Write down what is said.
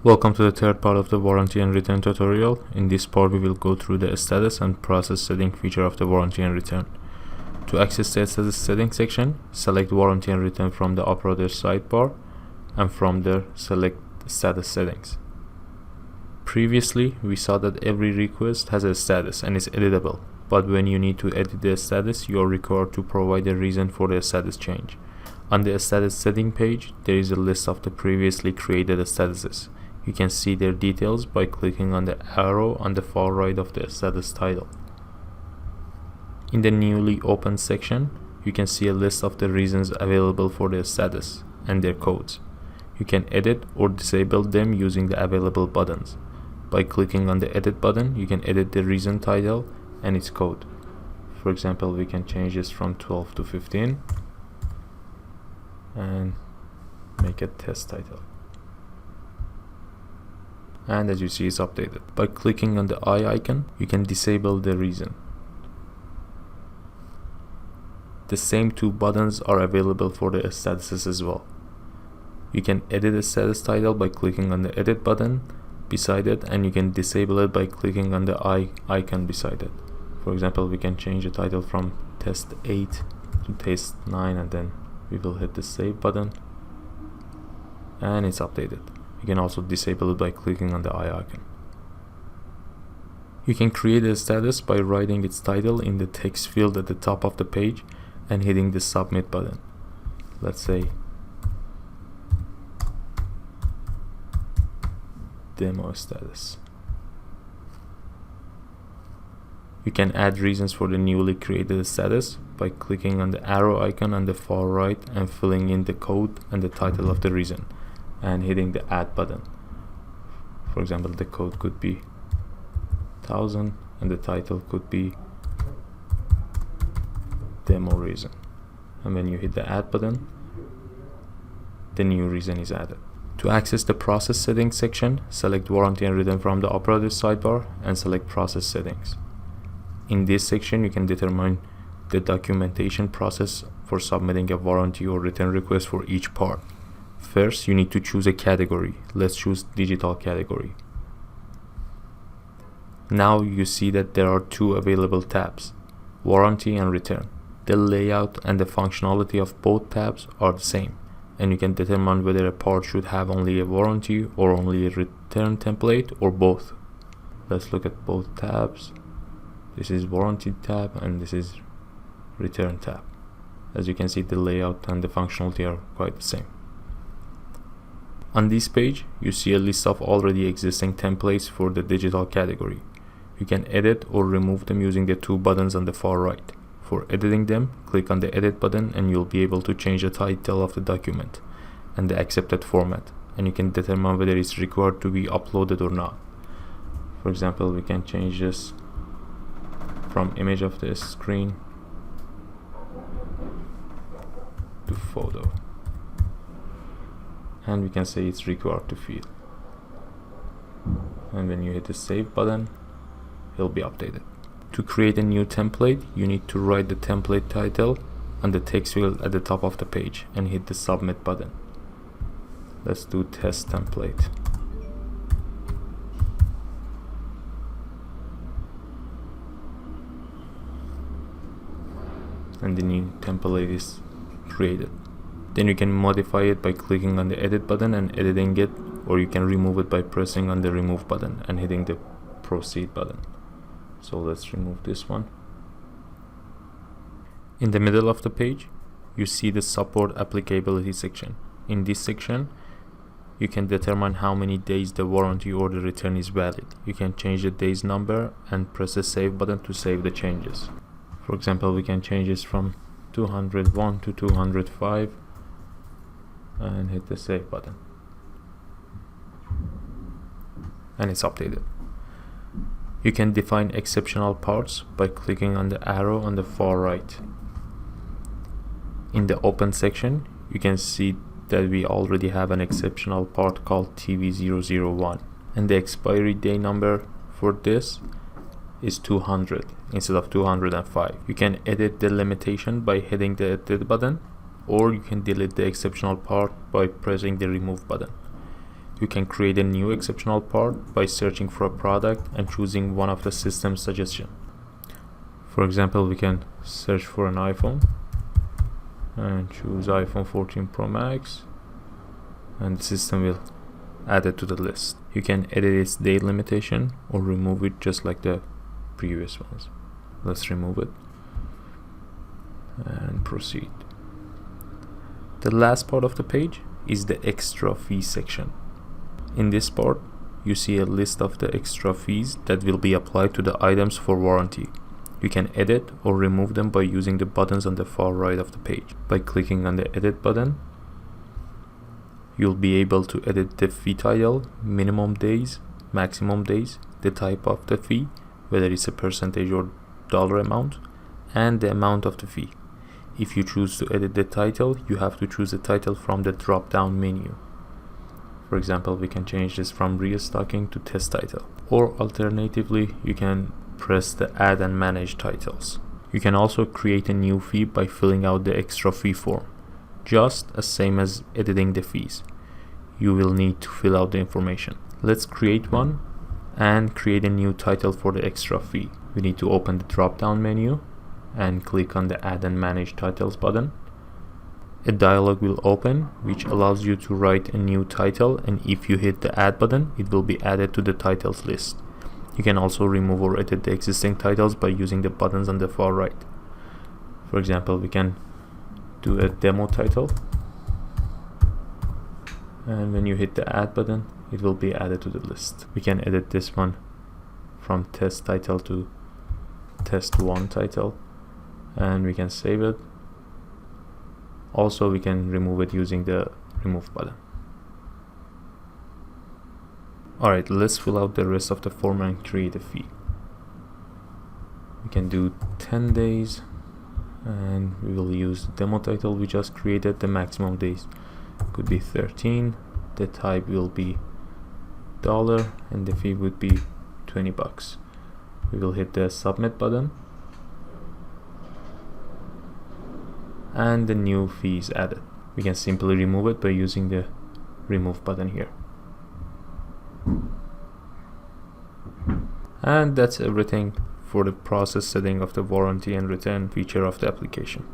Welcome to the third part of the warranty and return tutorial. In this part we will go through the status and process setting feature of the warranty and return. To access the status setting section, select warranty and return from the operator sidebar and from there select status settings. Previously we saw that every request has a status and is editable, but when you need to edit the status you are required to provide a reason for the status change. On the status setting page there is a list of the previously created statuses. You can see their details by clicking on the arrow on the far right of the status title. In the newly opened section, you can see a list of the reasons available for the status and their codes. You can edit or disable them using the available buttons. By clicking on the edit button, you can edit the reason title and its code. For example, we can change this from 12 to 15 and make a test title. And as you see, it's updated. By clicking on the eye icon, you can disable the reason. The same two buttons are available for the statuses as well. You can edit the status title by clicking on the edit button beside it, and you can disable it by clicking on the eye icon beside it. For example, we can change the title from test 8 to test 9 and then we will hit the save button and it's updated. You can also disable it by clicking on the eye icon. You can create a status by writing its title in the text field at the top of the page and hitting the submit button. Let's say demo status. You can add reasons for the newly created status by clicking on the arrow icon on the far right and filling in the code and the title of the reason and hitting the add button. For example, the code could be 1000 and the title could be demo reason, and when you hit the add button the new reason is added. To access the process settings section, select warranty and return from the operator sidebar and select process settings. In this section you can determine the documentation process for submitting a warranty or return request for each part. First, you need to choose a category. Let's choose digital category. Now you see that there are two available tabs, warranty and return. The layout and the functionality of both tabs are the same, and you can determine whether a part should have only a warranty or only a return template or both. Let's look at both tabs. This is warranty tab and this is return tab. As you can see, the layout and the functionality are quite the same. On this page, you see a list of already existing templates for the digital category. You can edit or remove them using the two buttons on the far right. For editing them, click on the edit button and you'll be able to change the title of the document and the accepted format, and you can determine whether it's required to be uploaded or not. For example, we can change this from image of the screen to photo, and we can say it's required to fill, and when you hit the save button it'll be updated. To create a new template, you need to write the template title on the text field at the top of the page and hit the submit button. Let's do test template. And the new template is created. Then you can modify it by clicking on the edit button and editing it, or you can remove it by pressing on the remove button and hitting the proceed button. So let's remove this one. In the middle of the page you see the support applicability section. In this section you can determine how many days the warranty or the return is valid. You can change the days number and press the save button to save the changes. For example, we can change this from 201 to 205 and hit the save button, and it's updated. You can define exceptional parts by clicking on the arrow on the far right. In the open section you can see that we already have an exceptional part called TV001, and the expiry day number for this is 200 instead of 205. You can edit the limitation by hitting the edit button, or you can delete the exceptional part by pressing the remove button. You can create a new exceptional part by searching for a product and choosing one of the system suggestions. For example, we can search for an iPhone and choose iPhone 14 Pro Max, and the system will add it to the list. You can edit its date limitation or remove it just like the previous ones. Let's remove it and proceed. The last part of the page is the extra fee section. In this part, you see a list of the extra fees that will be applied to the items for warranty. You can edit or remove them by using the buttons on the far right of the page. By clicking on the edit button, you'll be able to edit the fee title, minimum days, maximum days, the type of the fee, whether it's a percentage or dollar amount, and the amount of the fee. If you choose to edit the title, you have to choose the title from the drop-down menu. For example, we can change this from restocking to test title. Or alternatively, you can press the add and manage titles. You can also create a new fee by filling out the extra fee form. Just as same as editing the fees, you will need to fill out the information. Let's create one and create a new title for the extra fee. We need to open the drop-down menu and click on the add and manage titles button. A dialog will open which allows you to write a new title, and if you hit the add button, it will be added to the titles list. You can also remove or edit the existing titles by using the buttons on the far right. For example, we can do a demo title, and when you hit the add button, it will be added to the list. We can edit this one from test title to test 1 title, and we can save it. Also, we can remove it using the remove button. Alright, let's fill out the rest of the form and create a fee. We can do 10 days, and we will use the demo title we just created. The maximum days could be 13, the type will be $, and the fee would be $20. We will hit the submit button, and the new fee is added. We can simply remove it by using the remove button here. And that's everything for the process setting of the warranty and return feature of the application.